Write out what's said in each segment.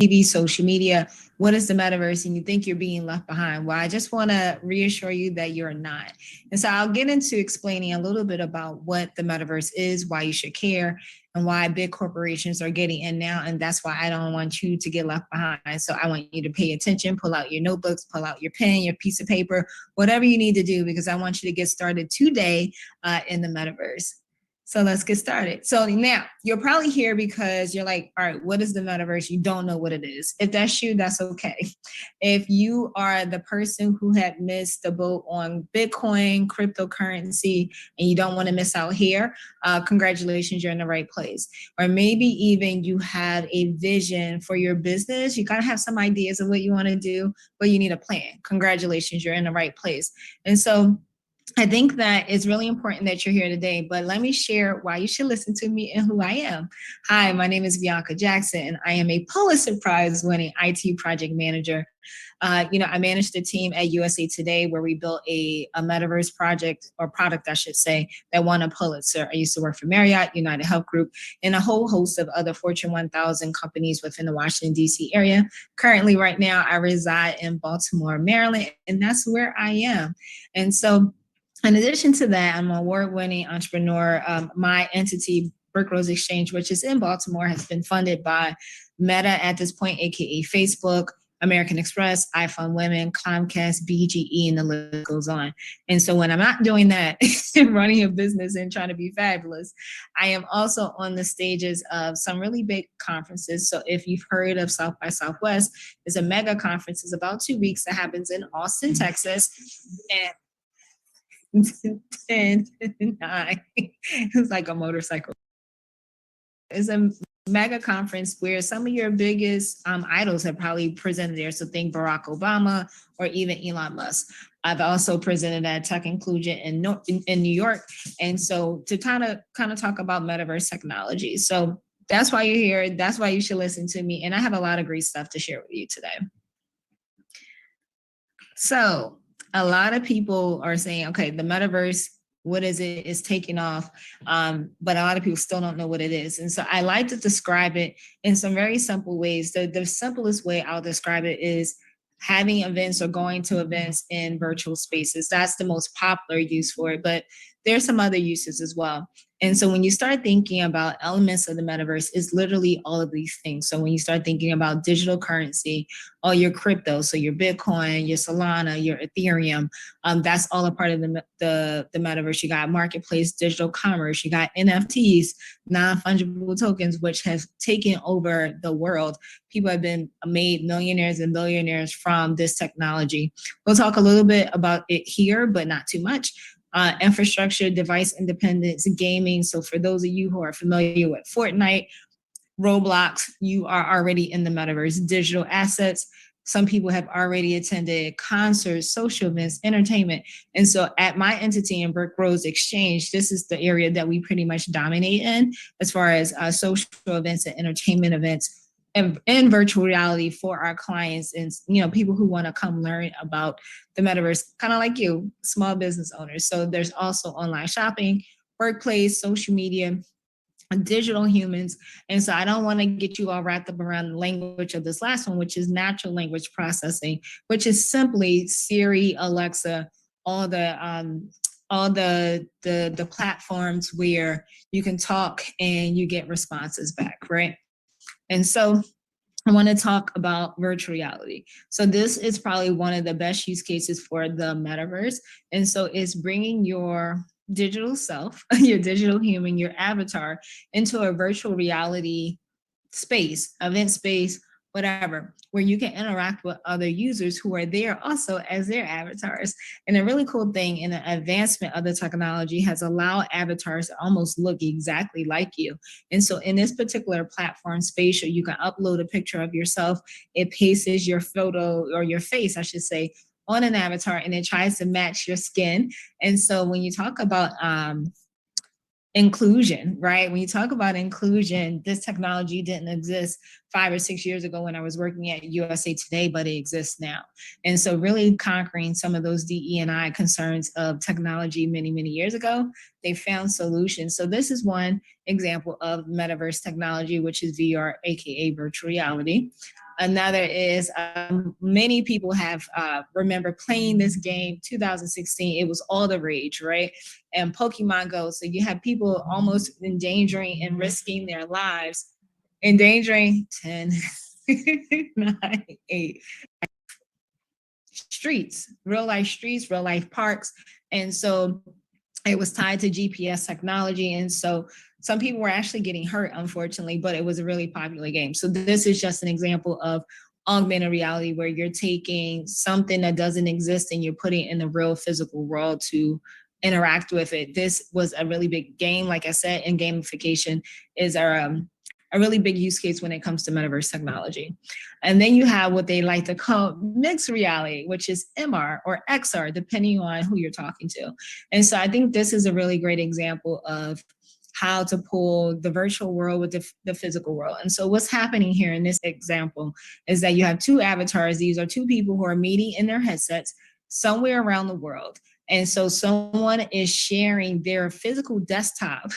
TV, social media, what is the metaverse, and you think you're being left behind. Well, I just want to reassure you that you're not. And so I'll get into explaining a little bit about what the metaverse is, why you should care, and why big corporations are getting in now. And that's why I don't want you to get left behind. So I want you to pay attention, pull out your notebooks, pull out your pen, your piece of paper, whatever you need to do, because I want you to get started today in the metaverse. So let's get started. So now you're probably here because you're like, all right, what is the metaverse? You don't know what it is. If that's you, that's okay. If you are the person who had missed the boat on Bitcoin, cryptocurrency, and you don't want to miss out here, congratulations, you're in the right place. Or maybe even you have a vision for your business. You kind of have some ideas of what you want to do, but you need a plan. Congratulations, you're in the right place. And so I think that it's really important that you're here today, but let me share why you should listen to me and who I am. Hi, my name is Bianca Jackson, and I am a Pulitzer Prize winning IT project manager. I managed the team at USA Today where we built a metaverse project, or product, I should say, that won a Pulitzer. I used to work for Marriott, United Health Group, and a whole host of other Fortune 1000 companies within the Washington, D.C. area. Currently, right now, I reside in Baltimore, Maryland, and that's where I am. And so, in addition to that, I'm an award-winning entrepreneur. My entity, BrickRose Exchange, which is in Baltimore, has been funded by Meta at this point, aka Facebook, American Express, iPhone Women, Comcast, BGE, and the list goes on. And so when I'm not doing that and running a business and trying to be fabulous, I am also on the stages of some really big conferences. So if you've heard of South by Southwest, it's a mega conference. It's about 2 weeks that happens in Austin, Texas. And 10, 9. It's like a motorcycle. It's a mega conference where some of your biggest idols have probably presented there. So think Barack Obama or even Elon Musk. I've also presented at Tech Inclusion in New York. And so to kind of talk about metaverse technology. So that's why you're here. That's why you should listen to me. And I have a lot of great stuff to share with you today. So a lot of people are saying, okay, the metaverse, what is it? It's taking off. But a lot of people still don't know what it is. And so I like to describe it in some very simple ways. The simplest way I'll describe it is having events or going to events in virtual spaces. That's the most popular use for it, but there's some other uses as well. And so when you start thinking about elements of the metaverse, it's literally all of these things. So when you start thinking about digital currency, all your crypto, so your Bitcoin, your Solana, your Ethereum, that's all a part of the metaverse. You got marketplace, digital commerce, you got NFTs, non-fungible tokens, which has taken over the world. People have been made millionaires and billionaires from this technology. We'll talk a little bit about it here, but not too much. Infrastructure, device independence, gaming. So for those of you who are familiar with Fortnite, Roblox, you are already in the metaverse. Digital assets. Some people have already attended concerts, social events, entertainment. And so at my entity in BrickRose Exchange, this is the area that we pretty much dominate in as far as social events and entertainment events and virtual reality for our clients and people who want to come learn about the metaverse, kind of like you, small business owners. So there's also online shopping, workplace, social media, digital humans. And so I don't want to get you all wrapped up around the language of this last one, which is natural language processing, which is simply Siri, Alexa, all the platforms where you can talk and you get responses back, right? And so I want to talk about virtual reality. So this is probably one of the best use cases for the metaverse. And so it's bringing your digital self, your digital human, your avatar into a virtual reality space, event space, whatever, where you can interact with other users who are there also as their avatars. And a really cool thing in the advancement of the technology has allowed avatars to almost look exactly like you. And so in this particular platform Spatial, you can upload a picture of yourself. It pastes your photo, or your face, I should say, on an avatar, and it tries to match your skin. And so when you talk about inclusion, right? When you talk about inclusion, this technology didn't exist 5 or 6 years ago when I was working at USA Today, but it exists now. And so really conquering some of those DE&I concerns of technology many, many years ago, they found solutions. So this is one example of metaverse technology, which is VR, AKA virtual reality. Another is many people have remember playing this game 2016. It was all the rage, right? And Pokemon Go. So you have people almost endangering and risking their lives, endangering 10, 9, 8 streets, real life parks. And so it was tied to GPS technology. And so some people were actually getting hurt, unfortunately, but it was a really popular game. So this is just an example of augmented reality where you're taking something that doesn't exist and you're putting it in the real physical world to interact with it. This was a really big game, like I said, and gamification is a really big use case when it comes to metaverse technology. And then you have what they like to call mixed reality, which is MR or XR, depending on who you're talking to. And so I think this is a really great example of how to pull the virtual world with the physical world. And so what's happening here in this example is that you have two avatars. These are two people who are meeting in their headsets somewhere around the world. And so someone is sharing their physical desktop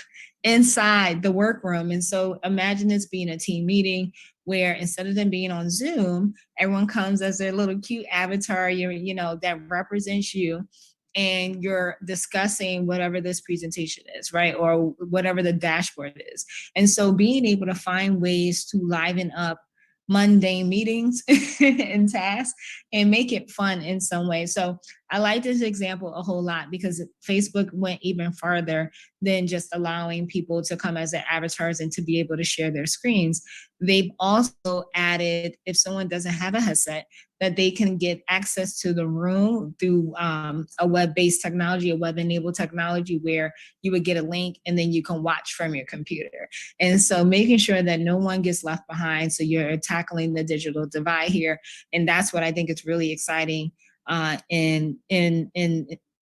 inside the workroom. And so imagine this being a team meeting where instead of them being on Zoom, everyone comes as their little cute avatar, that represents you, and you're discussing whatever this presentation is, right? Or whatever the dashboard is. And so being able to find ways to liven up mundane meetings and tasks and make it fun in some way. So I like this example a whole lot because Facebook went even farther than just allowing people to come as their avatars and to be able to share their screens. They've also added, if someone doesn't have a headset, that they can get access to the room through a web-based technology, a web-enabled technology where you would get a link and then you can watch from your computer. And so making sure that no one gets left behind. So you're tackling the digital divide here. And that's what I think is really exciting and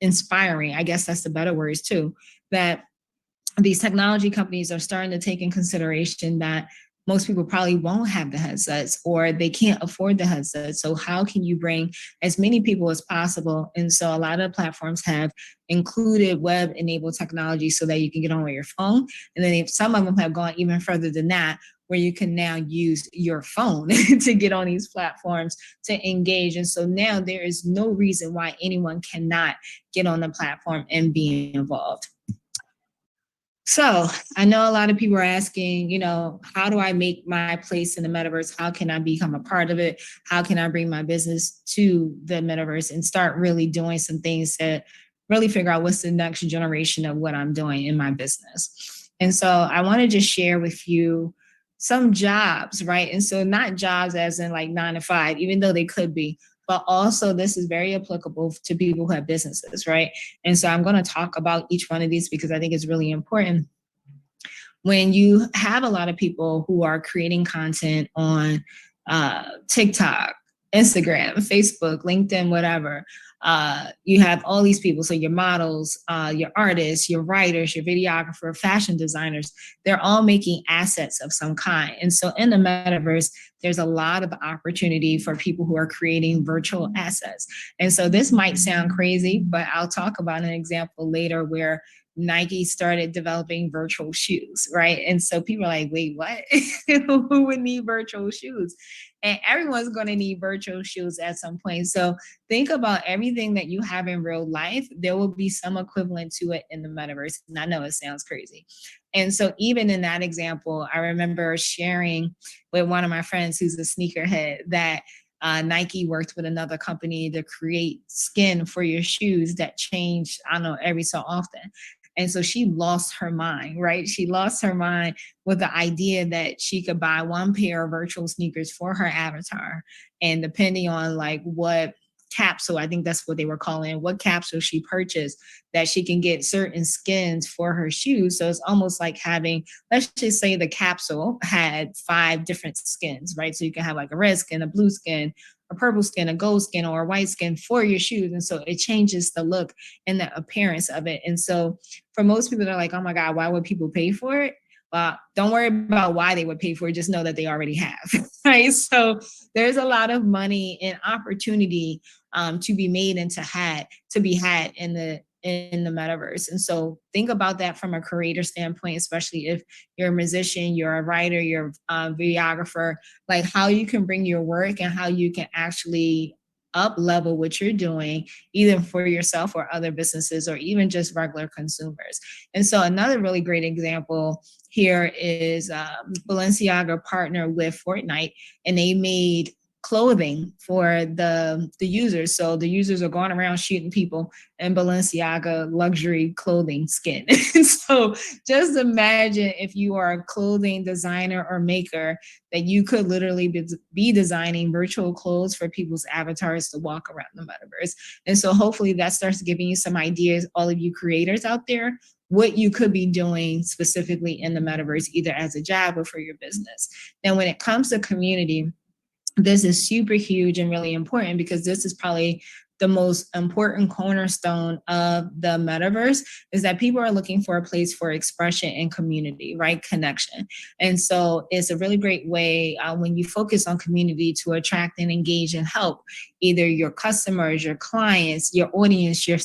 inspiring. I guess that's the better words too, that these technology companies are starting to take in consideration that most people probably won't have the headsets or they can't afford the headsets. So how can you bring as many people as possible? And so a lot of platforms have included web-enabled technology so that you can get on with your phone. And then if some of them have gone even further than that, where you can now use your phone to get on these platforms to engage. And so now there is no reason why anyone cannot get on the platform and be involved. So I know a lot of people are asking, how do I make my place in the metaverse? How can I become a part of it? How can I bring my business to the metaverse and start really doing some things to really figure out what's the next generation of what I'm doing in my business? And so I want to just share with you some jobs, right? And so not jobs as in like 9 to 5, even though they could be, but also this is very applicable to people who have businesses, right? And so I'm going to talk about each one of these because I think it's really important. When you have a lot of people who are creating content on TikTok, Instagram, Facebook, LinkedIn, whatever, you have all these people. So your models, your artists, your writers, your videographer, fashion designers, they're all making assets of some kind. And so in the metaverse, there's a lot of opportunity for people who are creating virtual assets. And so this might sound crazy, but I'll talk about an example later where Nike started developing virtual shoes, right? And so people are like, wait, what? Who would need virtual shoes? And everyone's going to need virtual shoes at some point. So think about everything that you have in real life. There will be some equivalent to it in the metaverse. And I know it sounds crazy. And so even in that example, I remember sharing with one of my friends who's a sneakerhead that Nike worked with another company to create skin for your shoes that change, I don't know, every so often. And so she lost her mind, right? She lost her mind with the idea that she could buy one pair of virtual sneakers for her avatar. And depending on like what capsule, I think that's what they were calling, what capsule she purchased, that she can get certain skins for her shoes. So it's almost like having, let's just say the capsule had 5 different skins, right? So you can have like a red skin, a blue skin, a purple skin, a gold skin, or a white skin for your shoes. And so it changes the look and the appearance of it. And so for most people, they're like, oh my God, why would people pay for it? Well, don't worry about why they would pay for it. Just know that they already have, right? So there's a lot of money and opportunity to be made and to be had in in the metaverse. And so think about that from a creator standpoint, especially if you're a musician, you're a writer, you're a videographer, like how you can bring your work and how you can actually up level what you're doing, either for yourself or other businesses or even just regular consumers. And so another really great example here is Balenciaga partnered with Fortnite, and they made clothing for the users. So the users are going around shooting people in Balenciaga luxury clothing skin. So just imagine if you are a clothing designer or maker, that you could literally be designing virtual clothes for people's avatars to walk around the metaverse. And so hopefully that starts giving you some ideas, all of you creators out there, what you could be doing specifically in the metaverse, either as a job or for your business. Now, when it comes to community, this is super huge and really important, because this is probably the most important cornerstone of the metaverse, is that people are looking for a place for expression and community, right? Connection. And so it's a really great way when you focus on community to attract and engage and help either your customers, your clients, your audience, your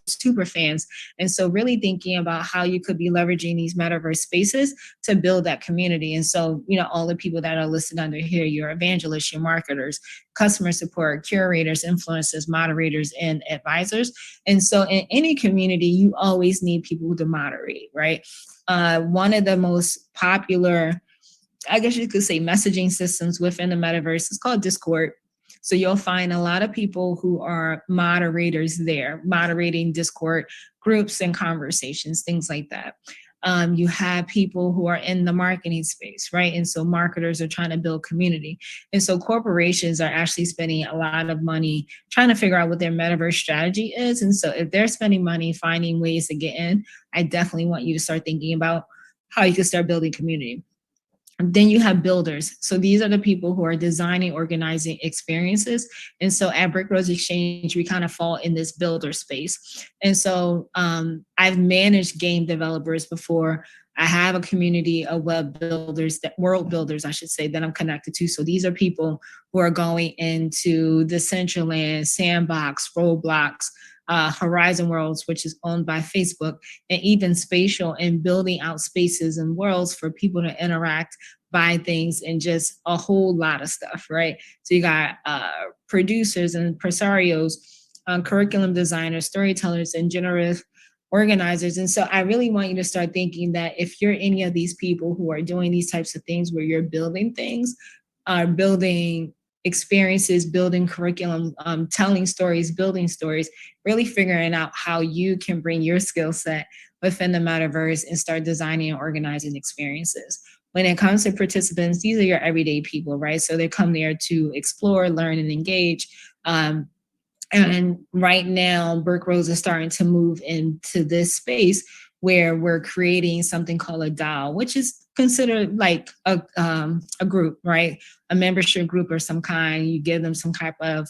super fans. And so really thinking about how you could be leveraging these metaverse spaces to build that community. And so, all the people that are listed under here, your evangelists, your marketers, customer support, curators, influencers, moderators, and advisors. And so in any community, you always need people to moderate, right? One of the most popular, I guess you could say, messaging systems within the metaverse is called Discord. So you'll find a lot of people who are moderators there, moderating Discord groups and conversations, things like that. You have people who are in the marketing space, right? And so marketers are trying to build community. And so corporations are actually spending a lot of money trying to figure out what their metaverse strategy is. And so if they're spending money finding ways to get in, I definitely want you to start thinking about how you can start building community. Then you have builders. So these are the people who are designing, organizing experiences. And so at BrickRose Exchange, we kind of fall in this builder space. And so I've managed game developers before. I have a community of web builders, world builders, I should say, that I'm connected to. So these are people who are going into Decentraland, Sandbox, Roblox, Horizon Worlds, which is owned by Facebook, and even Spatial, and building out spaces and worlds for people to interact, buy things, and just a whole lot of stuff, right? So you got producers and impresarios, curriculum designers, storytellers, and generative organizers. And so I really want you to start thinking that if you're any of these people who are doing these types of things where you're building things, building experiences, building curriculum, telling stories, building stories, really figuring out how you can bring your skill set within the metaverse and start designing and organizing experiences. When it comes to participants, these are your everyday people, right? So they come there to explore, learn, and engage. And right now, BrickRose is starting to move into this space where we're creating something called a DAO, which is considered like a group, right? A membership group or some kind. You give them some type of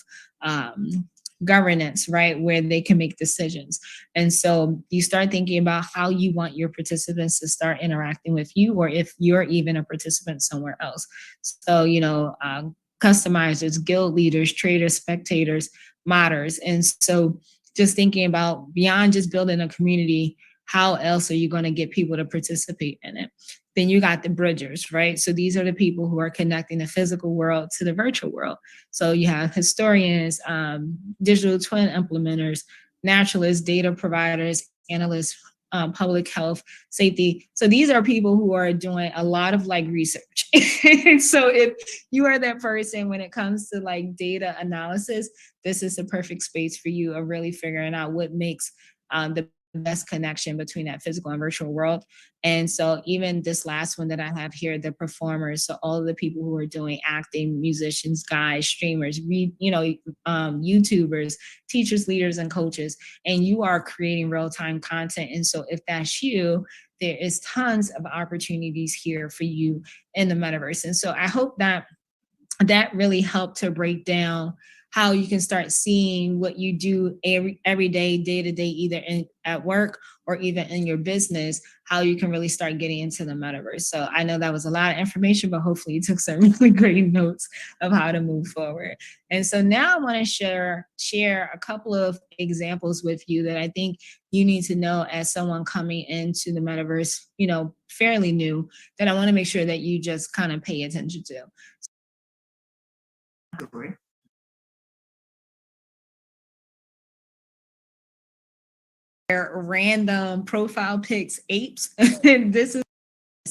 governance, right, where they can make decisions. And so you start thinking about how you want your participants to start interacting with you, or if you're even a participant somewhere else. So, customizers, guild leaders, traders, spectators, modders. And so just thinking about beyond just building a community, how else are you going to get people to participate in it? Then you got the bridgers, right? So these are the people who are connecting the physical world to the virtual world. So you have historians, digital twin implementers, naturalists, data providers, analysts, public health, safety. So these are people who are doing a lot of research. So if you are that person when it comes to data analysis, this is the perfect space for you of really figuring out what makes the best connection between that physical and virtual world. And so even this last one that I have here, the performers, so all of the people who are doing acting, musicians, guys, streamers, YouTubers, teachers, leaders, and coaches, and you are creating real-time content. And so if that's you, there is tons of opportunities here for you in the metaverse. And so I hope that really helped to break down how you can start seeing what you do every day, day to day, either at work or even in your business, how you can really start getting into the metaverse. So I know that was a lot of information, but hopefully you took some really great notes of how to move forward. And so now I want to share a couple of examples with you that I think you need to know as someone coming into the metaverse, fairly new, that I want to make sure that you just kind of pay attention to. Random profile pics apes. This is,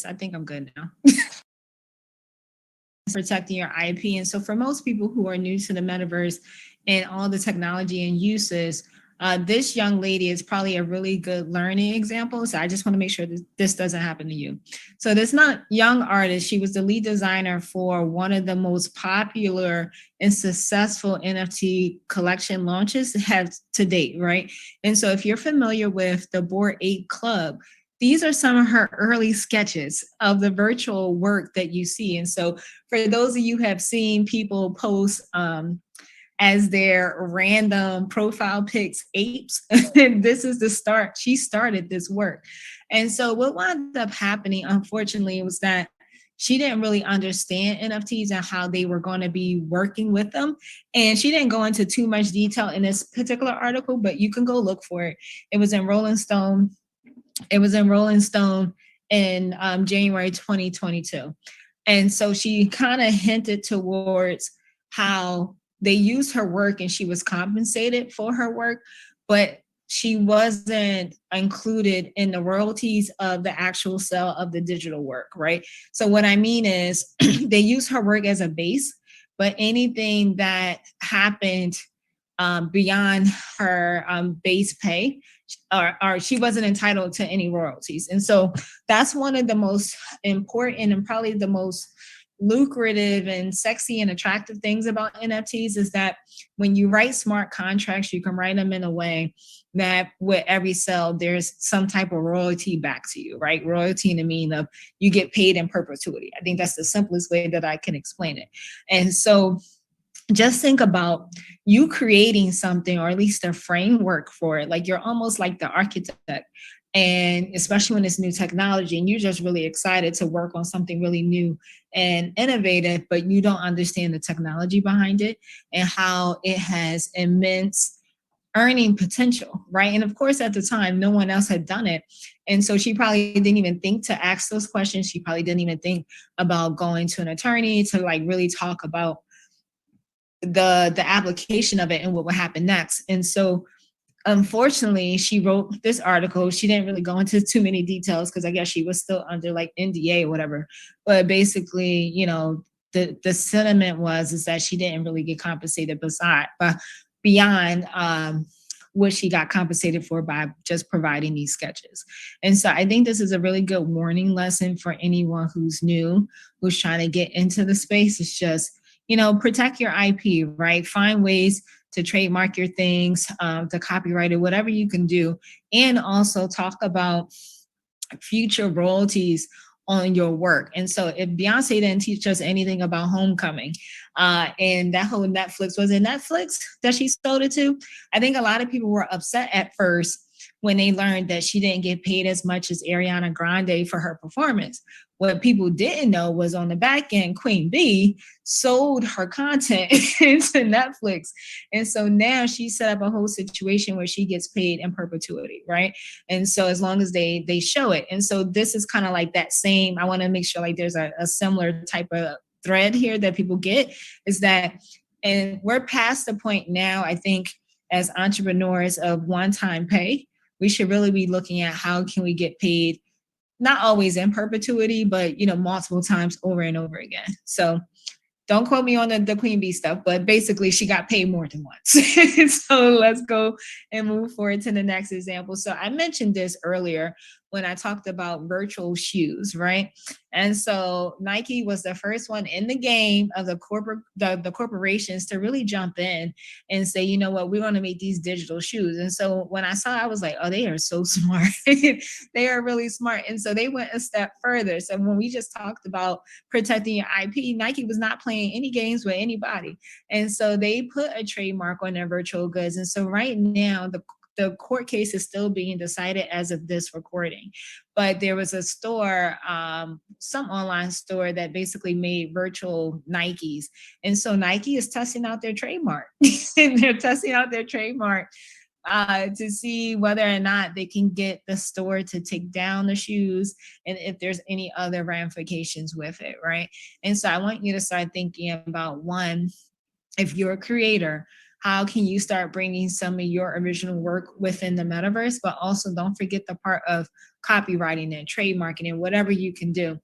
I think I'm good now. Protecting your IP. And so for most people who are new to the metaverse and all the technology and uses, this young lady is probably a really good learning example. So I just want to make sure that this doesn't happen to you. So this not young artist, she was the lead designer for one of the most popular and successful NFT collection launches have to date, right? And so if you're familiar with the Bored Ape Club, these are some of her early sketches of the virtual work that you see. And so for those of you who have seen people post as their random profile pics apes, this is the start. She started this work. And so what wound up happening, unfortunately, was that she didn't really understand NFTs and how they were going to be working with them. And she didn't go into too much detail in this particular article, but you can go look for it. It was in Rolling Stone. It was in Rolling Stone in January 2022. And so she kind of hinted towards how they used her work and she was compensated for her work, but she wasn't included in the royalties of the actual sale of the digital work, right? So what I mean is they use her work as a base, but anything that happened beyond her base pay, or she wasn't entitled to any royalties. And so that's one of the most important and probably the most lucrative and sexy and attractive things about NFTs is that when you write smart contracts, you can write them in a way that with every sale, there's some type of royalty back to you, right? Royalty in the meaning of you get paid in perpetuity. I think that's the simplest way that I can explain it. And so just think about you creating something, or at least a framework for it. Like you're almost like the architect. And especially when it's new technology and you're just really excited to work on something really new and innovative, but you don't understand the technology behind it and how it has immense earning potential, right? And of course, at the time, no one else had done it. And so she probably didn't even think to ask those questions. She probably didn't even think about going to an attorney to like really talk about the application of it and what would happen next. And so unfortunately, she wrote this article. She didn't really go into too many details because I guess she was still under like NDA or whatever. But basically, the sentiment is that she didn't really get compensated beyond what she got compensated for by just providing these sketches. And so I think this is a really good warning lesson for anyone who's new, who's trying to get into the space. It's just, protect your IP, right? Find ways to trademark your things, to copyright it, whatever you can do. And also talk about future royalties on your work. And so if Beyonce didn't teach us anything about Homecoming, and that whole Netflix, was it Netflix that she sold it to? I think a lot of people were upset at first when they learned that she didn't get paid as much as Ariana Grande for her performance. What people didn't know was on the back end, Queen Bee sold her content into Netflix. And so now she set up a whole situation where she gets paid in perpetuity, right? And so as long as they show it. And so this is kind of like that same, I want to make sure like there's a similar type of thread here that people get, is that, and we're past the point now, I think, as entrepreneurs of one-time pay. We should really be looking at how can we get paid, not always in perpetuity, but multiple times over and over again. So don't quote me on the Queen Bee stuff, but basically she got paid more than once. So let's go and move forward to the next example. So I mentioned this earlier, when I talked about virtual shoes, right? And so Nike was the first one in the game of the corporations to really jump in and say, you know what, we're going to make these digital shoes. And so when I saw, I was like, oh, they are so smart. They are really smart. And so they went a step further. So when we just talked about protecting your IP, Nike was not playing any games with anybody. And so they put a trademark on their virtual goods. And so right now, the court case is still being decided as of this recording. But there was a store, some online store that basically made virtual Nikes. And so Nike is testing out their trademark. And they're testing out their trademark to see whether or not they can get the store to take down the shoes and if there's any other ramifications with it, right? And so I want you to start thinking about, one, if you're a creator, how can you start bringing some of your original work within the metaverse? But also don't forget the part of copywriting and trademarking and whatever you can do.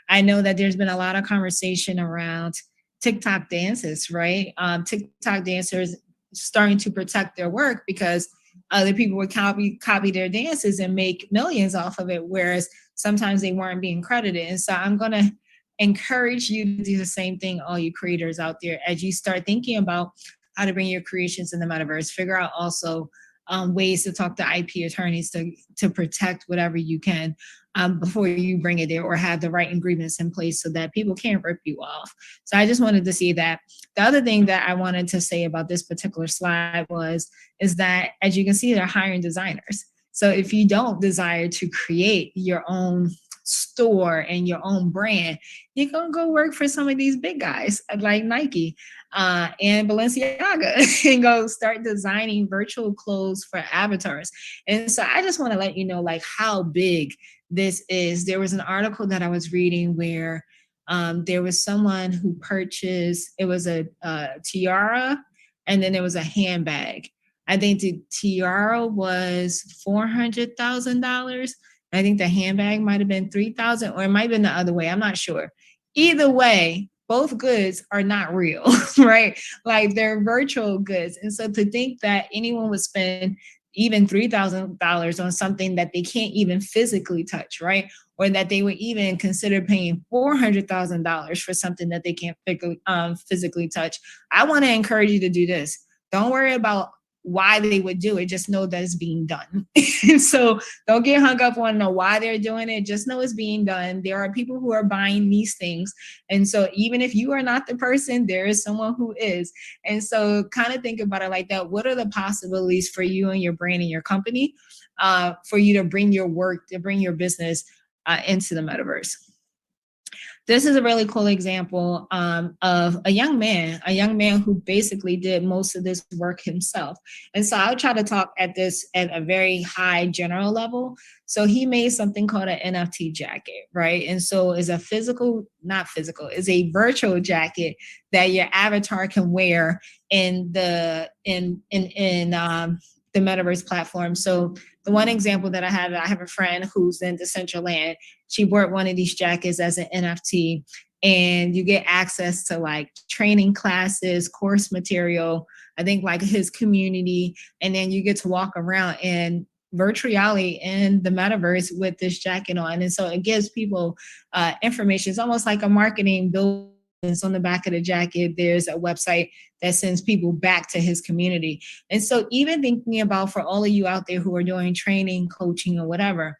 I know that there's been a lot of conversation around TikTok dances, right? TikTok dancers starting to protect their work because other people would copy their dances and make millions off of it, whereas sometimes they weren't being credited. And so I'm going to encourage you to do the same thing, all you creators out there, as you start thinking about how to bring your creations in the metaverse. Figure out also ways to talk to IP attorneys to protect whatever you can before you bring it there, or have the right ingredients in place so that people can't rip you off. So I just wanted to see that. The other thing that I wanted to say about this particular slide is that, as you can see, they're hiring designers. So if you don't desire to create your own store and your own brand, you're going to go work for some of these big guys like Nike and Balenciaga and go start designing virtual clothes for avatars. And so I just want to let you know like how big this is. There was an article that I was reading where there was someone who purchased, it was a tiara, and then there was a handbag. I think the tiara was $400,000. I think the handbag might have been $3,000, or it might have been the other way. I'm not sure. Either way, both goods are not real, right? Like they're virtual goods. And so to think that anyone would spend even $3,000 on something that they can't even physically touch, right? Or that they would even consider paying $400,000 for something that they can't physically touch. I want to encourage you to do this. Don't worry about why they would do it. Just know that it's being done. So don't get hung up on why they're doing it. Just know it's being done. There are people who are buying these things. And so even if you are not the person, there is someone who is. And so kind of think about it like that. What are the possibilities for you and your brand and your company for you to bring your work, to bring your business into the metaverse? This is a really cool example of a young man who basically did most of this work himself. And so I'll try to talk at this at a very high general level. So he made something called an NFT jacket, right? And so it's a it's a virtual jacket that your avatar can wear in the metaverse platform. So the one example that I have a friend who's in Decentraland. She bought one of these jackets as an NFT, and you get access to like training classes, course material, I think like his community, and then you get to walk around in virtual reality in the metaverse with this jacket on. And so it gives people information. It's almost like a marketing bill. It's on the back of the jacket. There's a website that sends people back to his community. And so even thinking about, for all of you out there who are doing training, coaching, or whatever,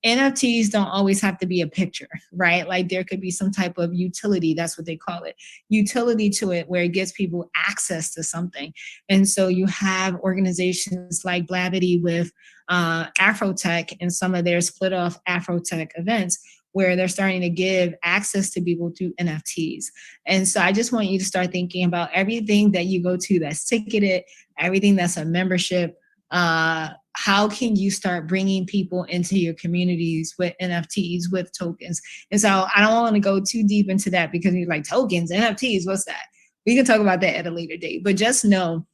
NFTs don't always have to be a picture, right? Like there could be some type of utility, that's what they call it, utility to it, where it gives people access to something. And so you have organizations like Blavity with Afrotech and some of their split off Afrotech events, where they're starting to give access to people through NFTs. And so I just want you to start thinking about everything that you go to that's ticketed, everything that's a membership. How can you start bringing people into your communities with NFTs, with tokens? And so I don't want to go too deep into that because you're like, tokens, NFTs, what's that? We can talk about that at a later date, but just know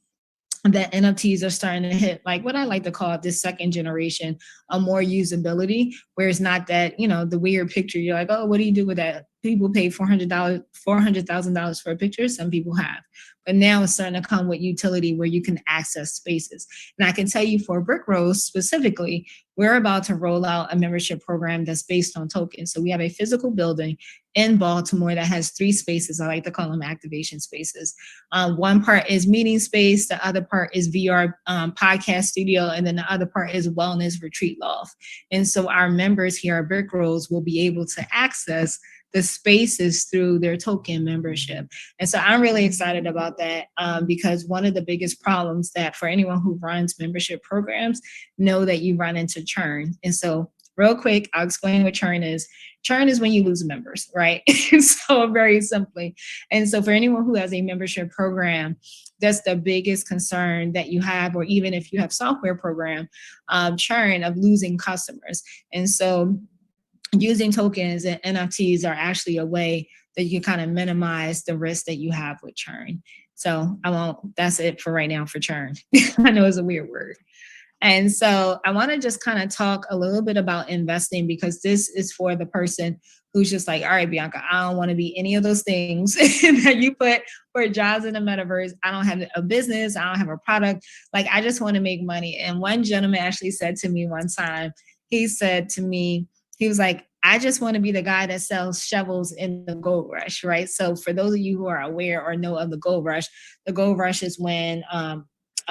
that NFTs are starting to hit like what I like to call this second generation, a more usability, where it's not that, the weird picture. You're like, oh, what do you do with that? people pay $400,000 for a picture. Some people have, but now it's starting to come with utility where you can access spaces. And I can tell you for BrickRose specifically, we're about to roll out a membership program that's based on tokens. So we have a physical building in Baltimore that has 3 spaces. I like to call them activation spaces. One part is meeting space, the other part is VR podcast studio, and then the other part is wellness retreat loft. And so our members here at BrickRose will be able to access the spaces through their token membership. And so I'm really excited about that because one of the biggest problems that for anyone who runs membership programs, know that you run into churn. And so real quick, I'll explain what churn is. Churn is when you lose members, right? So very simply. And so for anyone who has a membership program, that's the biggest concern that you have, or even if you have software program, churn of losing customers. And so using tokens and NFTs are actually a way that you can kind of minimize the risk that you have with churn. So that's it for right now for churn. I know it's a weird word. And so I want to just kind of talk a little bit about investing, because this is for the person who's just like, all right, Bianca, I don't want to be any of those things that you put for jobs in the metaverse. I don't have a business. I don't have a product. Like, I just want to make money. And one gentleman actually said to me one time, he said to me, he was like, I just want to be the guy that sells shovels in the gold rush, right? So for those of you who are aware or know of the gold rush is when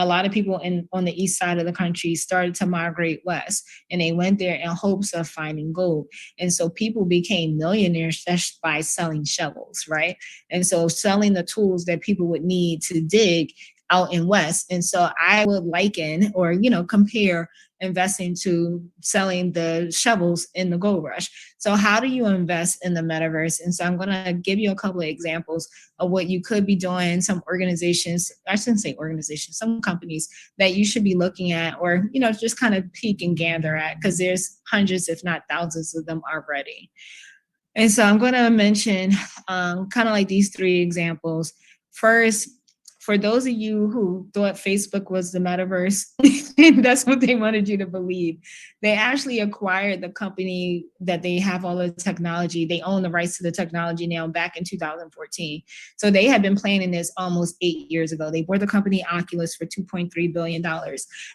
a lot of people on the east side of the country started to migrate west, and they went there in hopes of finding gold. And so people became millionaires just by selling shovels, right? And so selling the tools that people would need to dig out in west. And so I would liken or compare investing to selling the shovels in the gold rush. So how do you invest in the metaverse? And so I'm going to give you a couple of examples of what you could be doing. Some organizations, I shouldn't say organizations, some companies that you should be looking at, or just kind of peek and gander at, because there's hundreds, if not thousands of them already. And so I'm going to mention kind of like these 3 examples. First, for those of you who thought Facebook was the metaverse, and that's what they wanted you to believe, they actually acquired the company that they have all the technology. They own the rights to the technology now back in 2014. So they had been planning this almost 8 years ago. They bought the company Oculus for $2.3 billion.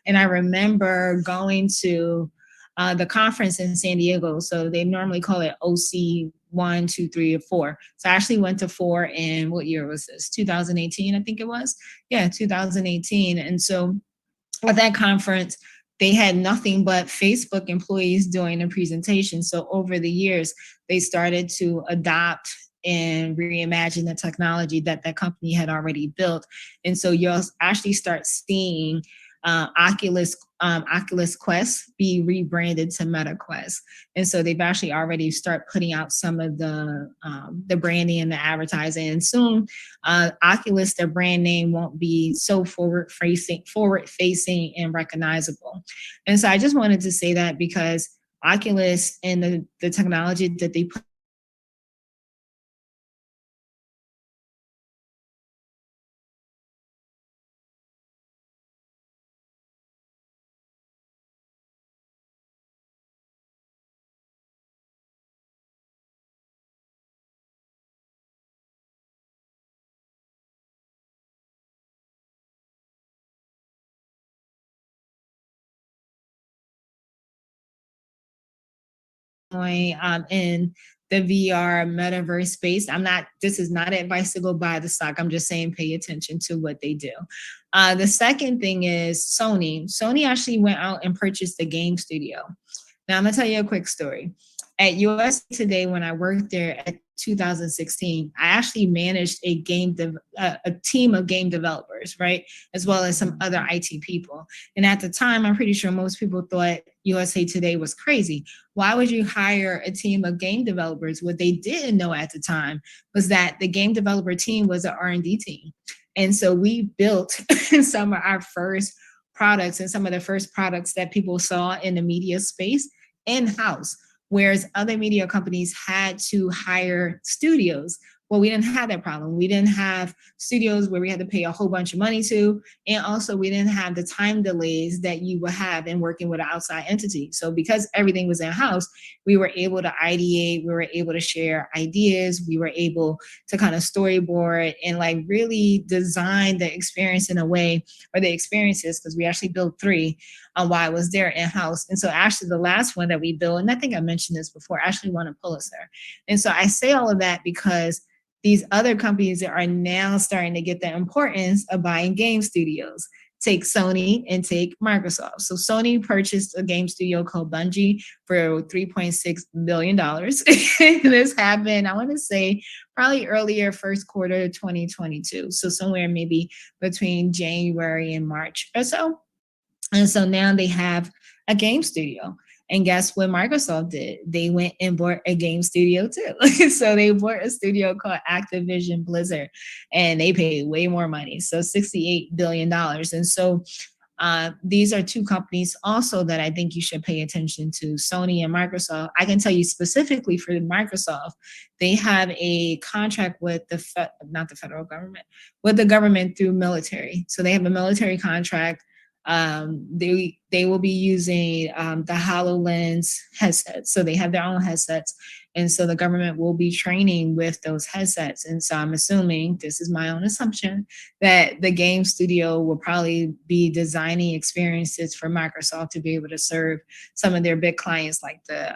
And I remember going to the conference in San Diego. So they normally call it OC 1, 2, 3, or 4. So I actually went to 4 in, what year was this? 2018, I think it was. Yeah, 2018. And so at that conference, they had nothing but Facebook employees doing a presentation. So over the years, they started to adopt and reimagine the technology that company had already built. And so you'll actually start seeing Oculus Quest be rebranded to Meta Quest. And so they've actually already start putting out some of the branding and the advertising. And soon Oculus, their brand name, won't be so forward facing and recognizable. And so I just wanted to say that because Oculus and the technology that they put in the VR metaverse space. This is not advice to go buy the stock. I'm just saying pay attention to what they do. The second thing is Sony. Sony actually went out and purchased a game studio. Now I'm gonna tell you a quick story. At USA Today, when I worked there at 2016, I actually managed a team of game developers, right? As well as some other IT people. And at the time, I'm pretty sure most people thought USA Today was crazy. Why would you hire a team of game developers? What they didn't know at the time was that the game developer team was an R&D team. And so we built some of our first products and some of the first products that people saw in the media space in-house. Whereas other media companies had to hire studios Well, we didn't have that problem. We didn't have studios where we had to pay a whole bunch of money to. And also we didn't have the time delays that you would have in working with an outside entity. So because everything was in-house, we were able to ideate, we were able to share ideas, we were able to kind of storyboard and like really design the experience in a way, or the experiences, because we actually built 3 while I was there in-house. And so actually the last one that we built, and I think I mentioned this before, actually won a Pulitzer. And so I say all of that because these other companies are now starting to get the importance of buying game studios. Take Sony and take Microsoft. So Sony purchased a game studio called Bungie for $3.6 billion. This happened, I want to say, probably earlier first quarter of 2022. So somewhere maybe between January and March or so. And so now they have a game studio. And guess what Microsoft did? They went and bought a game studio too. So they bought a studio called Activision Blizzard, and they paid way more money. So $68 billion. And so these are 2 companies also that I think you should pay attention to, Sony and Microsoft. I can tell you specifically for Microsoft, they have a contract with not the federal government, with the government through military. So they have a military contract. They will be using the HoloLens headsets. So they have their own headsets. And so the government will be training with those headsets. And so I'm assuming, this is my own assumption, that the game studio will probably be designing experiences for Microsoft to be able to serve some of their big clients like the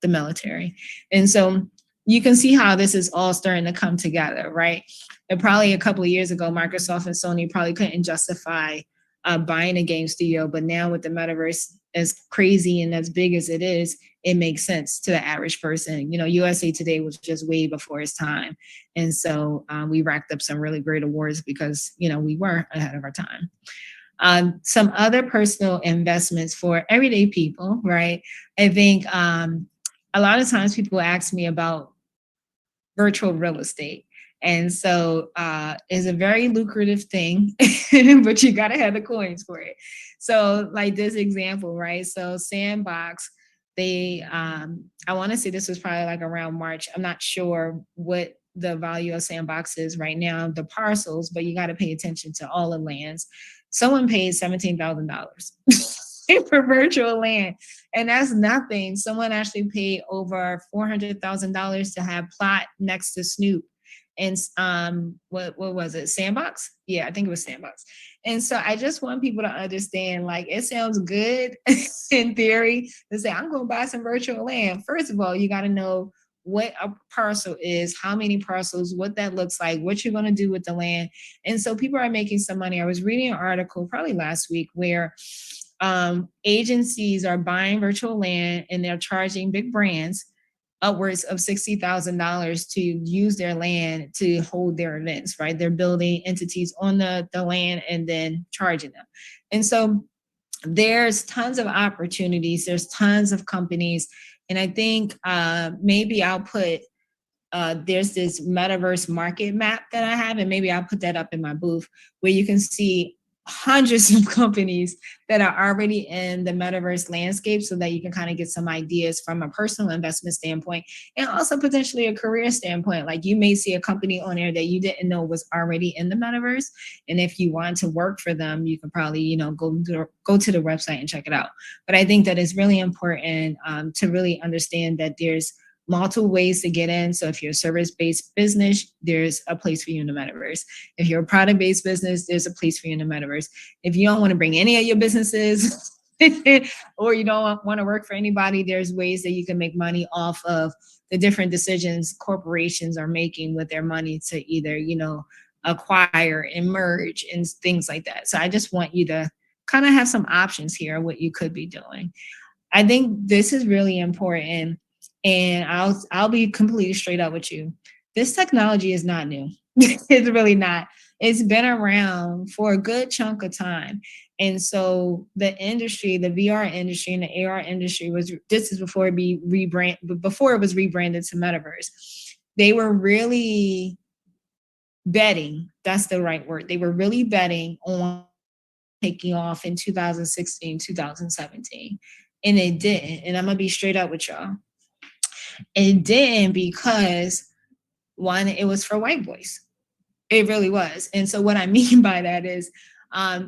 military. And so you can see how this is all starting to come together, right? And probably a couple of years ago, Microsoft and Sony probably couldn't justify buying a game studio, but now with the metaverse as crazy and as big as it is, it makes sense to the average person. You know, USA Today was just way before its time. And so we racked up some really great awards because, you know, we were ahead of our time. Some other personal investments for everyday people, right? I think a lot of times people ask me about virtual real estate. And so it's a very lucrative thing, but you got to have the coins for it. So like this example, right? So Sandbox, they, I want to say this was probably like around March. I'm not sure what the value of Sandbox is right now, the parcels, but you got to pay attention to all the lands. Someone paid $17,000 for virtual land, and that's nothing. Someone actually paid over $400,000 to have plot next to Snoop. And what was it? Sandbox? Yeah, I think it was Sandbox. And so I just want people to understand, like, it sounds good in theory to say, I'm going to buy some virtual land. First of all, you got to know what a parcel is, how many parcels, what that looks like, what you're going to do with the land. And so people are making some money. I was reading an article probably last week where agencies are buying virtual land and they're charging big brands upwards of $60,000 to use their land to hold their events, right? They're building entities on the land and then charging them. And so there's tons of opportunities. There's tons of companies. And I think maybe I'll put, there's this metaverse market map that I have, and maybe I'll put that up in my booth where you can see hundreds of companies that are already in the metaverse landscape so that you can kind of get some ideas from a personal investment standpoint and also potentially a career standpoint. Like you may see a company on there that you didn't know was already in the metaverse. And if you want to work for them, you can probably, you know, go to the website and check it out. But I think that it's really important to really understand that there's multiple ways to get in. So if you're a service-based business, there's a place for you in the metaverse. If you're a product-based business, there's a place for you in the metaverse. If you don't want to bring any of your businesses or you don't want to work for anybody, there's ways that you can make money off of the different decisions corporations are making with their money to either, you know, acquire and merge and things like that. So I just want you to kind of have some options here, what you could be doing. I think this is really important. And I'll be completely straight up with you. This technology is not new. It's really not. It's been around for a good chunk of time. And so the industry, the VR industry and the AR industry this is before it was rebranded to Metaverse. They were really betting, that's the right word. They were really betting on taking off in 2016, 2017. And it didn't. And I'm gonna be straight up with y'all. It didn't because One, it was for white boys. It really was. And so what I mean by that is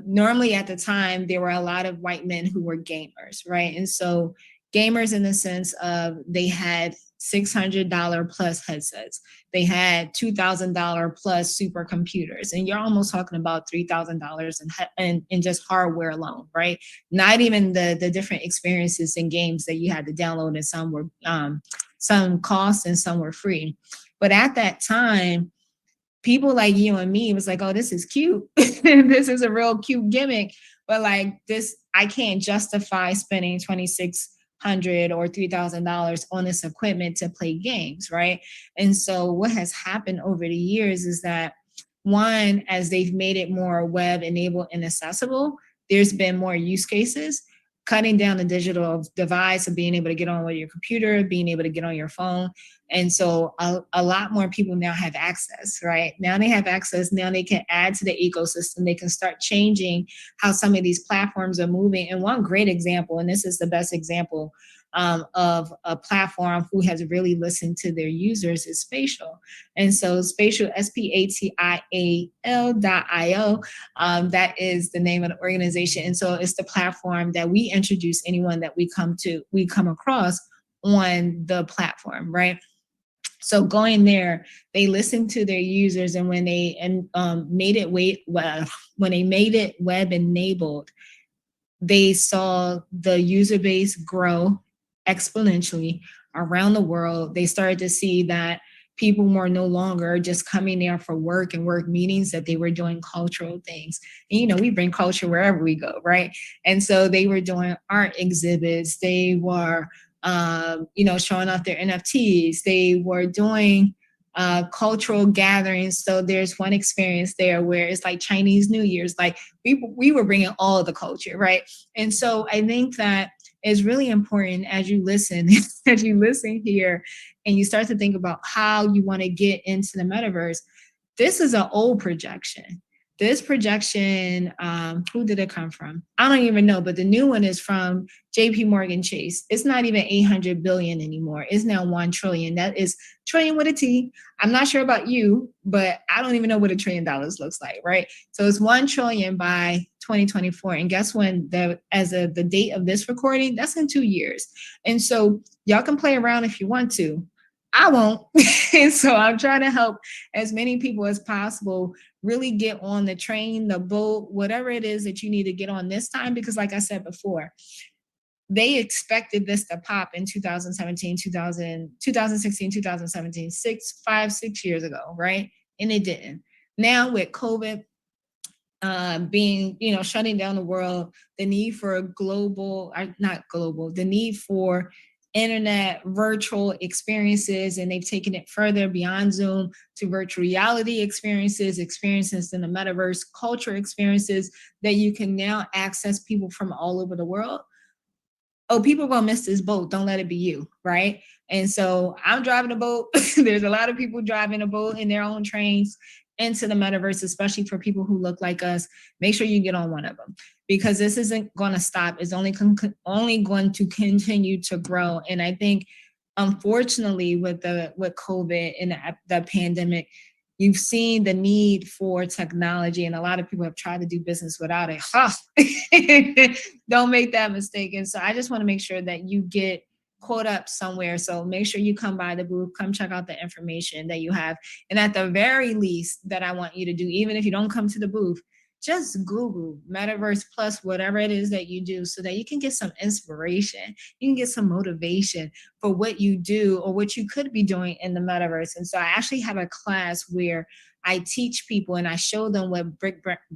normally at the time, there were a lot of white men who were gamers, right? And so gamers in the sense of they had $600 plus headsets. They had $2,000 plus supercomputers. And you're almost talking about $3,000 in just hardware alone, right? Not even the different experiences and games that you had to download, and some were some cost and some were free. But at that time, people like you and me was like, oh, this is cute. This is a real cute gimmick. But like this, I can't justify spending 2,600 or $3,000 on this equipment to play games, right? And so what has happened over the years is that one, as they've made it more web enabled and accessible, there's been more use cases, cutting down the digital divide of being able to get on with your computer, being able to get on your phone. And so a lot more people now have access, right? Now they have access. Now they can add to the ecosystem. They can start changing how some of these platforms are moving. And one great example, and this is the best example of a platform who has really listened to their users, is Spatial. And so Spatial, SPATIAL.io, that is the name of the organization. And so it's the platform that we introduce anyone that we come across on the platform, right? So going there, they listened to their users, and when they made it web enabled, they saw the user base grow exponentially around the world. They started to see that people were no longer just coming there for work and work meetings, that they were doing cultural things. And, we bring culture wherever we go, right? And so they were doing art exhibits. They were showing off their NFTs. They were doing cultural gatherings. So there's one experience there where it's like Chinese New Year's, like we were bringing all of the culture, right? And so I think that it's really important as you listen here, and you start to think about how you want to get into the metaverse. This is an old projection. This projection, who did it come from? I don't even know, but the new one is from JP Morgan Chase. It's not even 800 billion anymore. It's now 1 trillion. That is trillion with a T. I'm not sure about you, but I don't even know what $1 trillion looks like, right? So it's 1 trillion by 2024. And guess when? As of the date of this recording, that's in 2 years. And so y'all can play around if you want to. I won't. And so I'm trying to help as many people as possible really get on the train, the boat, whatever it is that you need to get on this time. Because like I said before, they expected this to pop in 2017, 2016, 2017, 6 years ago, right? And it didn't. Now with COVID being, shutting down the world, the need for the need for internet virtual experiences, and they've taken it further beyond Zoom to virtual reality experiences in the metaverse, culture experiences that you can now access people from all over the world. Oh, people are gonna miss this boat. Don't let it be you, right? And so I'm driving a boat. There's a lot of people driving a boat in their own trains into the metaverse, especially for people who look like us. Make sure you get on one of them, because this isn't going to stop. It's only going to continue to grow. And I think, unfortunately, with COVID and the pandemic, you've seen the need for technology, and a lot of people have tried to do business without it. Don't make that mistake. And so I just want to make sure that you get quote up somewhere. So make sure you come by the booth, come check out the information that you have. And at the very least that I want you to do, even if you don't come to the booth, just Google Metaverse Plus, whatever it is that you do, so that you can get some inspiration. You can get some motivation for what you do or what you could be doing in the metaverse. And so I actually have a class where I teach people and I show them what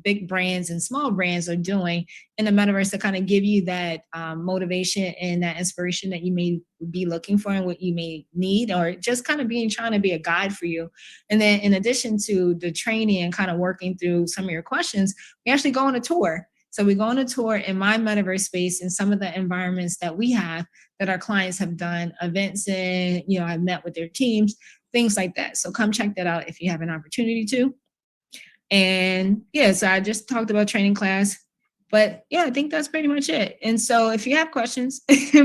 big brands and small brands are doing in the metaverse to kind of give you that motivation and that inspiration that you may be looking for and what you may need, or just kind of trying to be a guide for you. And then in addition to the training and kind of working through some of your questions, we actually go on a tour. So we go on a tour in my metaverse space in some of the environments that we have, that our clients have done events in, I've met with their teams, things like that. So come check that out if you have an opportunity to. And yeah, so I just talked about training class, but yeah, I think that's pretty much it. And so if you have questions,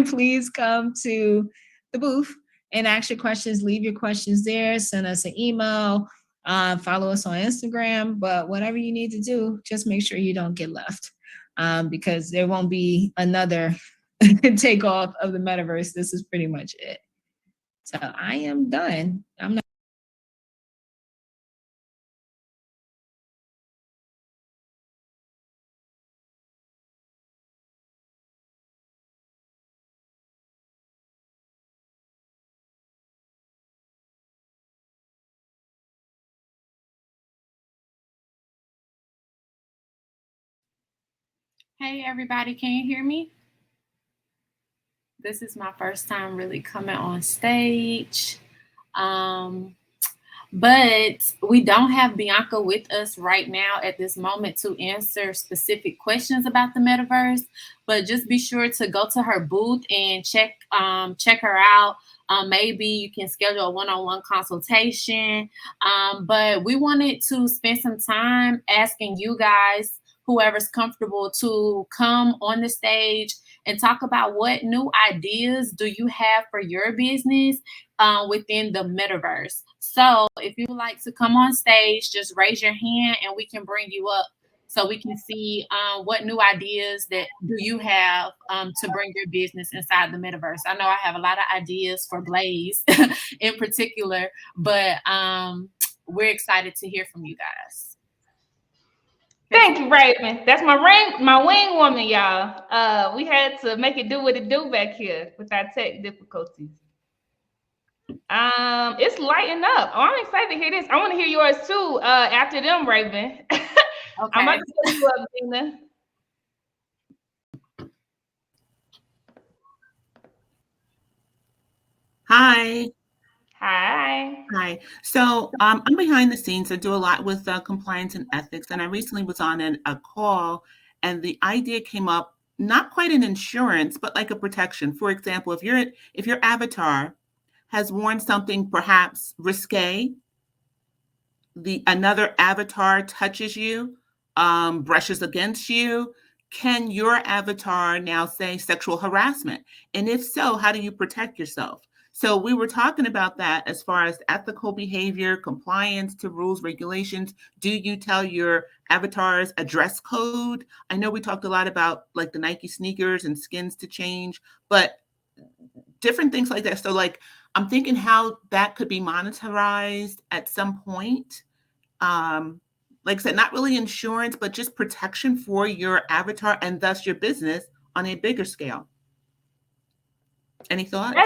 please come to the booth and ask your questions. Leave your questions there. Send us an email. Follow us on Instagram. But whatever you need to do, just make sure you don't get left, because there won't be another takeoff of the metaverse. This is pretty much it. So I am done. I'm not. Hey everybody, can you hear me? This is my first time really coming on stage. But we don't have Bianca with us right now at this moment to answer specific questions about the metaverse. But just be sure to go to her booth and check her out. Maybe you can schedule a one-on-one consultation. But we wanted to spend some time asking you guys, whoever's comfortable, to come on the stage and talk about what new ideas do you have for your business within the metaverse. So if you would like to come on stage, just raise your hand and we can bring you up so we can see what new ideas that do you have to bring your business inside the metaverse. I know I have a lot of ideas for Blaze in particular, but we're excited to hear from you guys. Thank you, Raven. That's my wing woman, y'all. We had to make it do what it do back here with our tech difficulties. It's lighting up. Oh, I'm excited to hear this. I want to hear yours too. After them, Raven. Okay. I'm about to pull you up, Gina. Hi. Hi. Hi. So I'm behind the scenes. I do a lot with compliance and ethics, and I recently was on a call, and the idea came up, not quite an insurance, but like a protection. For example, if your avatar has worn something perhaps risque, another avatar touches you, brushes against you, can your avatar now say sexual harassment? And if so, how do you protect yourself? So we were talking about that as far as ethical behavior, compliance to rules, regulations. Do you tell your avatars a dress code? I know we talked a lot about like the Nike sneakers and skins to change, but different things like that. So like, I'm thinking how that could be monetized at some point. Like I said, not really insurance, but just protection for your avatar and thus your business on a bigger scale. Any thoughts?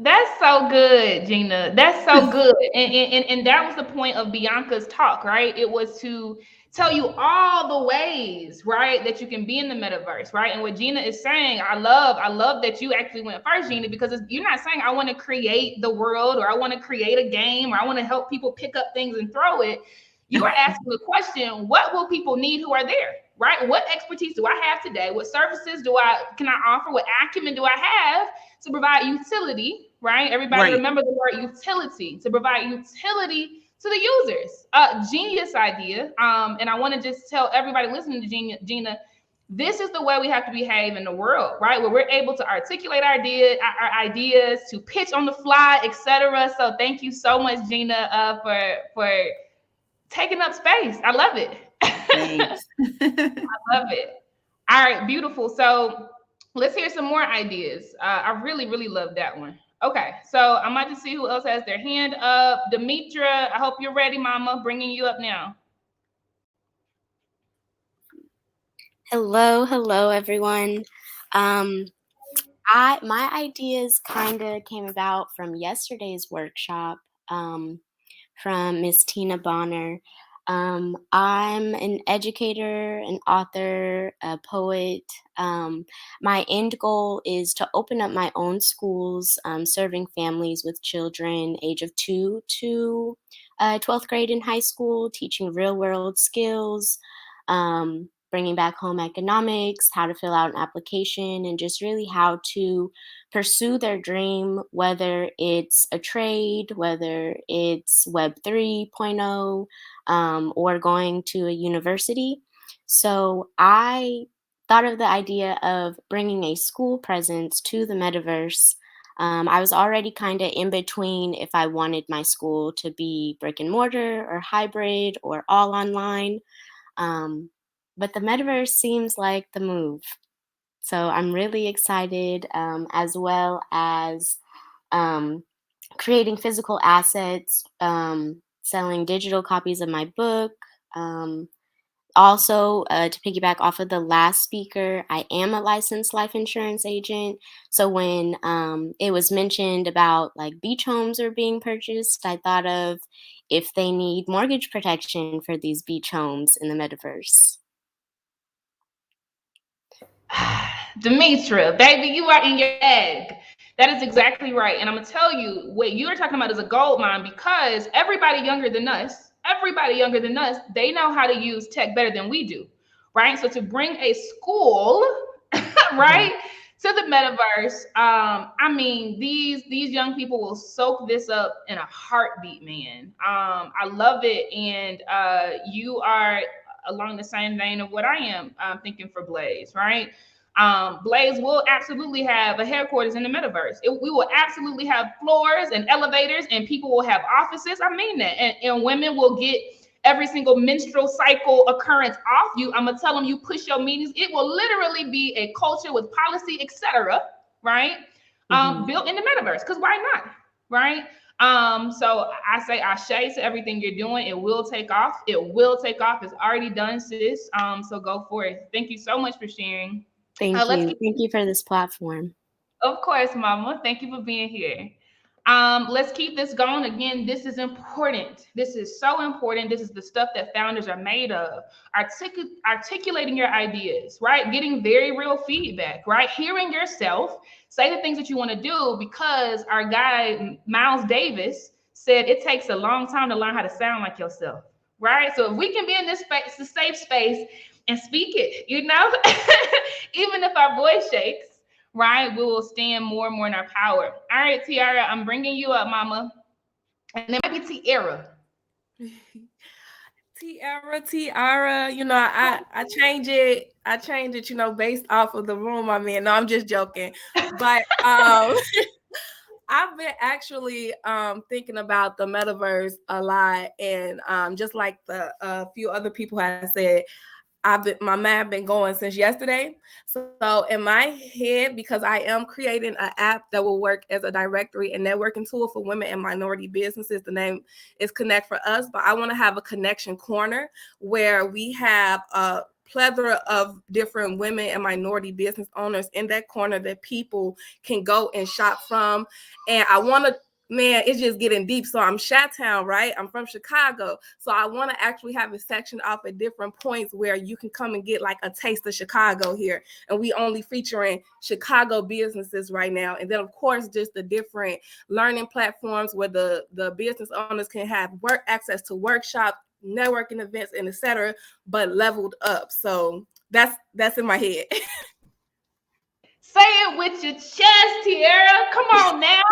That's so good, Gina. That's so good. And that was the point of Bianca's talk, right? It was to tell you all the ways, right, that you can be in the metaverse, right? And what Gina is saying, I love that you actually went first, Gina, because you're not saying I want to create the world or I want to create a game or I want to help people pick up things and throw it. You are asking the question, what will people need who are there, right? What expertise do I have today? What services can I offer? What acumen do I have to provide utility, right? Everybody remember the word utility, to provide utility to the users. Genius idea. And I want to just tell everybody listening to Gina, this is the way we have to behave in the world, right? Where we're able to articulate our ideas, to pitch on the fly, etc. So thank you so much, Gina, for taking up space. I love it. Thanks. I love it. All right, beautiful. So let's hear some more ideas. I really, really love that one. Okay, so I'm about to see who else has their hand up. Demetra, I hope you're ready, Mama. Bringing you up now. Hello, everyone. My ideas kind of came about from yesterday's workshop from Miss Tina Bonner. I'm an educator, an author, a poet. My end goal is to open up my own schools, serving families with children age of 2 to 12th grade in high school, teaching real world skills, bringing back home economics, how to fill out an application, and just really how to pursue their dream, whether it's a trade, whether it's Web 3.0, or going to a university. So I thought of the idea of bringing a school presence to the metaverse, I was already kind of in between if I wanted my school to be brick and mortar or hybrid or all online. But the metaverse seems like the move. So I'm really excited, as well as creating physical assets, selling digital copies of my book. Also, to piggyback off of the last speaker, I am a licensed life insurance agent. So when it was mentioned about like beach homes are being purchased, I thought of if they need mortgage protection for these beach homes in the metaverse. Demetra, baby, you are in your egg. That is exactly right. And I'm going to tell you, what you're talking about is a gold mine, because everybody younger than us, they know how to use tech better than we do, right? So to bring a school, right, to the metaverse, I mean, these young people will soak this up in a heartbeat, man. I love it. And you are along the same vein of what I am thinking for Blaze, right? Blaze will absolutely have a headquarters in the metaverse. We will absolutely have floors and elevators, and people will have offices. I mean that. And women will get every single menstrual cycle occurrence off you. I'm gonna tell them, you push your meetings. It will literally be a culture with policy, etc. Right? Built in the metaverse. Because why not? Right? So I say ashe to everything you're doing. It will take off. It will take off. It's already done, sis. So go for it. Thank you so much for sharing. Thank you. Thank you for this platform. Of course, Mama. Thank you for being here. Let's keep this going. Again, this is important. This is so important. This is the stuff that founders are made of. Articulating your ideas, right? Getting very real feedback, right? Hearing yourself say the things that you want to do, because our guy, Miles Davis, said it takes a long time to learn how to sound like yourself, right? So if we can be in this space, the safe space, and speak it, you know, even if our voice shakes, right, we will stand more and more in our power. All right, Tiara, I'm bringing you up, Mama. And it might be Tiara. Tiara, you know, I change it, you know, based off of the room I'm in. No, I'm just joking. But I've been actually thinking about the metaverse a lot, and just like the few other people have said, my mind been going since yesterday. So in my head, because I am creating an app that will work as a directory and networking tool for women and minority businesses. The name is Connect for Us, but I want to have a connection corner where we have a plethora of different women and minority business owners in that corner that people can go and shop from. And I want to, man, it's just getting deep. So I'm Chi-Town, right? I'm from Chicago. So I want to actually have a section off at different points where you can come and get like a taste of Chicago here. And we only featuring Chicago businesses right now. And then of course, just the different learning platforms where the business owners can have access to workshops, networking events, and etc., but leveled up. So that's in my head. Say it with your chest, Tiara. Come on now.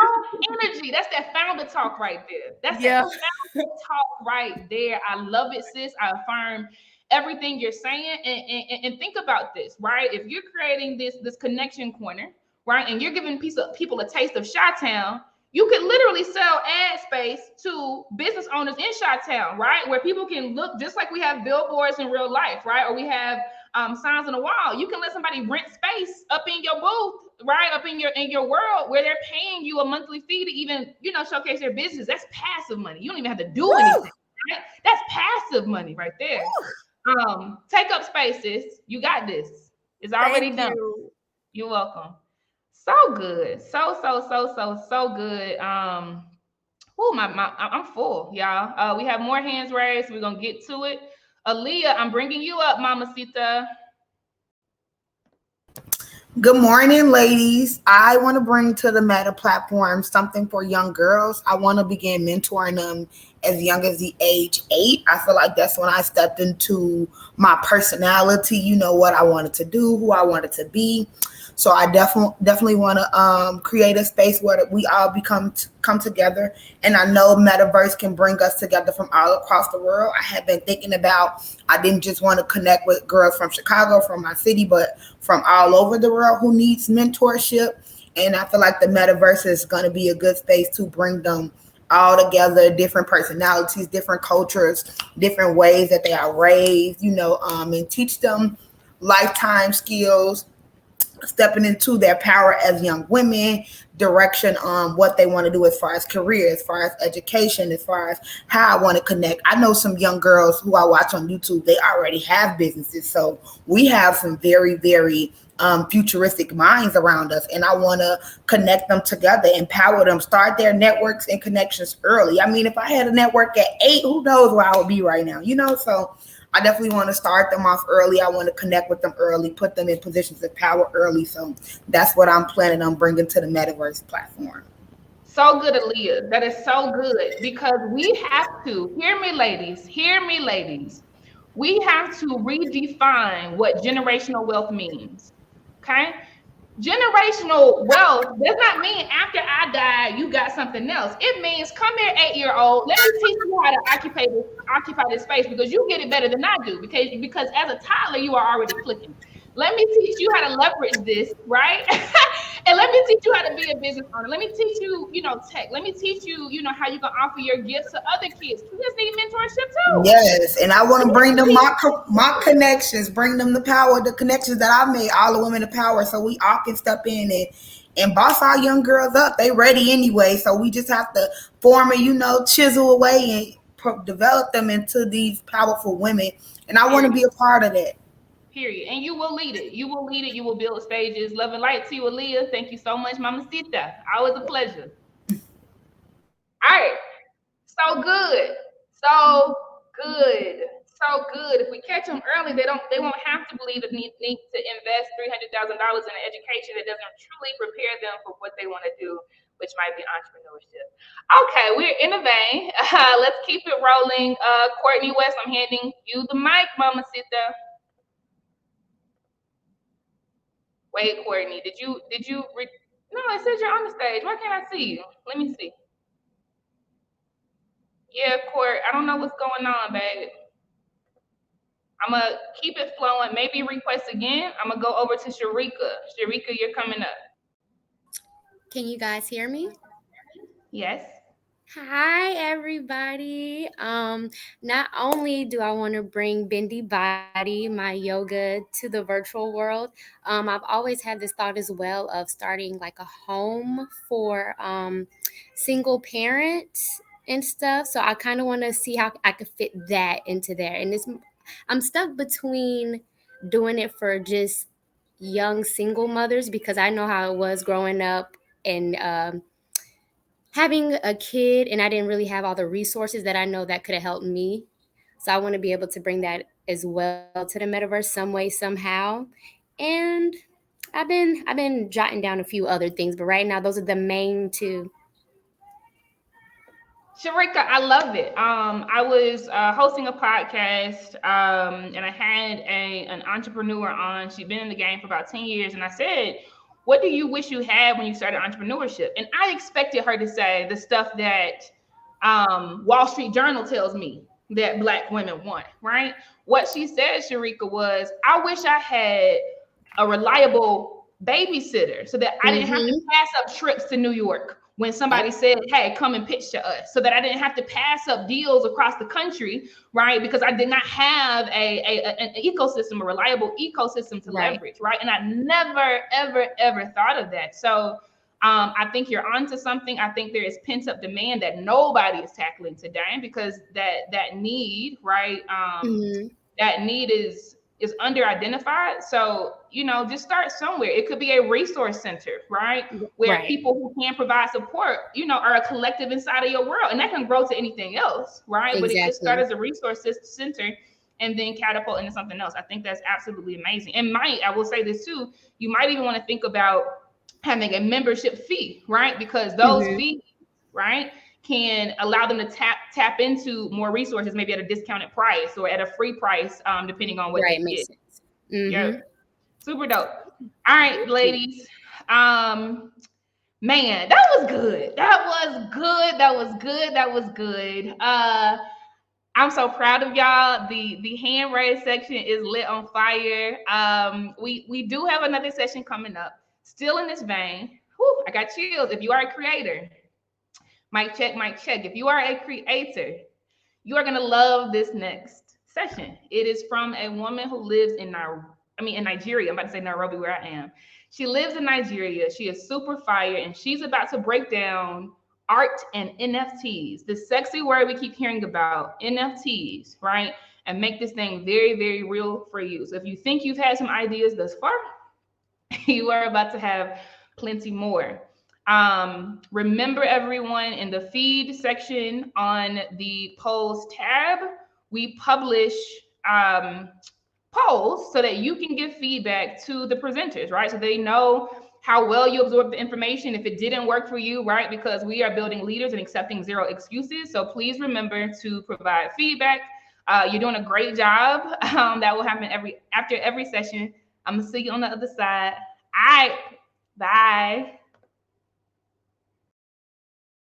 Energy. That's that founder talk right there. That's that founder talk right there. I love it, sis. I affirm everything you're saying. And think about this, right? If you're creating this connection corner, right, and you're giving people a taste of Chi-Town, you could literally sell ad space to business owners in Chi-Town, right? Where people can look just like we have billboards in real life, right? Or we have signs on the wall. You can let somebody rent space up in your booth, right? Up in your world where they're paying you a monthly fee to even, you know, showcase their business. That's passive money. You don't even have to do anything, right? That's passive money right there. Take up spaces. You got this. It's already done. You're welcome. So good. So good. I'm full, y'all. We have more hands raised. We're gonna get to it. Aaliyah, I'm bringing you up, Mamacita. Good morning, ladies. I want to bring to the Meta platform something for young girls. I want to begin mentoring them as young as the age 8. I feel like that's when I stepped into my personality, you know, what I wanted to do, who I wanted to be. So I definitely want to create a space where we all come together. And I know Metaverse can bring us together from all across the world. I have been thinking about, I didn't just want to connect with girls from Chicago, from my city, but from all over the world who needs mentorship. And I feel like the metaverse is going to be a good space to bring them all together, different personalities, different cultures, different ways that they are raised, and teach them lifetime skills, stepping into their power as young women, direction on what they want to do as far as career, as far as education, as far as how I want to connect. I know some young girls who I watch on YouTube, they already have businesses. So we have some very, very futuristic minds around us, and I want to connect them together, empower them, start their networks and connections early. I mean, if I had a network at 8, who knows where I would be right now, So I definitely want to start them off early. I want to connect with them early, put them in positions of power early. So that's what I'm planning on bringing to the Metaverse platform. So good, Aaliyah. That is so good, because we have to, hear me, ladies. We have to redefine what generational wealth means. Okay? Generational wealth does not mean after I die, you got something else. It means, come here, 8-year-old. Let me teach you how to occupy this space, because you get it better than I do. Because as a toddler, you are already clicking. Let me teach you how to leverage this, right? And let me teach you how to be a business owner. Let me teach you, tech. Let me teach you, how you can offer your gifts to other kids. Kids need mentorship too. Yes, and I want to bring them my connections, bring them the power, the connections that I made, all the women of power, so we all can step in and boss our young girls up. They ready anyway, so we just have to form and chisel away and develop them into these powerful women. And I want to be a part of that. Period. And you will lead it. You will build stages. Love and light to you, Aaliyah. Thank you so much, Mamacita. Always a pleasure. All right. So good. If we catch them early, they won't have to believe the need to invest $300,000 in an education that doesn't truly prepare them for what they want to do, which might be entrepreneurship. Okay, we're in a vein. Let's keep it rolling. Courtney West, I'm handing you the mic, Mamacita. Wait, Courtney, did you? No, it says you're on the stage. Why can't I see you? Let me see. Yeah, Court, I don't know what's going on, babe. I'm going to keep it flowing. Maybe request again. I'm going to go over to Sharika. Sharika, you're coming up. Can you guys hear me? Yes. Hi, everybody. Not only do I want to bring Bendy Body, my yoga, to the virtual world, I've always had this thought as well of starting like a home for single parents and stuff. So I kind of want to see how I could fit that into there. And I'm stuck between doing it for just young single mothers, because I know how it was growing up and having a kid, and I didn't really have all the resources that I know that could have helped me. So I want to be able to bring that as well to the metaverse some way, somehow. And I've been jotting down a few other things, but right now those are the main two. Sharika, I love it. I was hosting a podcast, and I had an entrepreneur on. She'd been in the game for about 10 years, and I said, what do you wish you had when you started entrepreneurship? And I expected her to say the stuff that Wall Street Journal tells me that Black women want, right? What she said, Sharika, was, I wish I had a reliable babysitter so that I didn't have to pass up trips to New York when somebody said, hey, come and pitch to us, so that I didn't have to pass up deals across the country, right? Because I did not have an ecosystem, a reliable ecosystem to leverage, right? And I never, ever, ever thought of that. So I think you're onto something. I think there is pent up demand that nobody is tackling today, because that need, right? That need is under identified. So, just start somewhere. It could be a resource center, right? Where people who can provide support, are a collective inside of your world, and that can grow to anything else, right? Exactly. But it could start as a resource center and then catapult into something else. I think that's absolutely amazing. And I will say this too, you might even want to think about having a membership fee, right? Because those fees, right, can allow them to tap into more resources, maybe at a discounted price or at a free price, depending on what they get. Yeah, super dope. All right, ladies. Man, that was good. I'm so proud of y'all. The hand raise section is lit on fire. We do have another session coming up, still in this vein. Woo, whoo, I got chills. If you are a creator, mic check, mic check. If you are a creator, you are gonna love this next session. It is from a woman who lives in Nigeria. I'm about to say Nairobi, where I am. She lives in Nigeria. She is super fire, and she's about to break down art and NFTs, the sexy word we keep hearing about, NFTs, right? And make this thing very, very real for you. So if you think you've had some ideas thus far, you are about to have plenty more. Remember, everyone, in the feed section on the polls tab, we publish polls so that you can give feedback to the presenters, right? So they know how well you absorb the information, if it didn't work for you, right? Because we are building leaders and accepting zero excuses. So please remember to provide feedback. You're doing a great job. That will happen after every session. I'm gonna see you on the other side. All right, bye.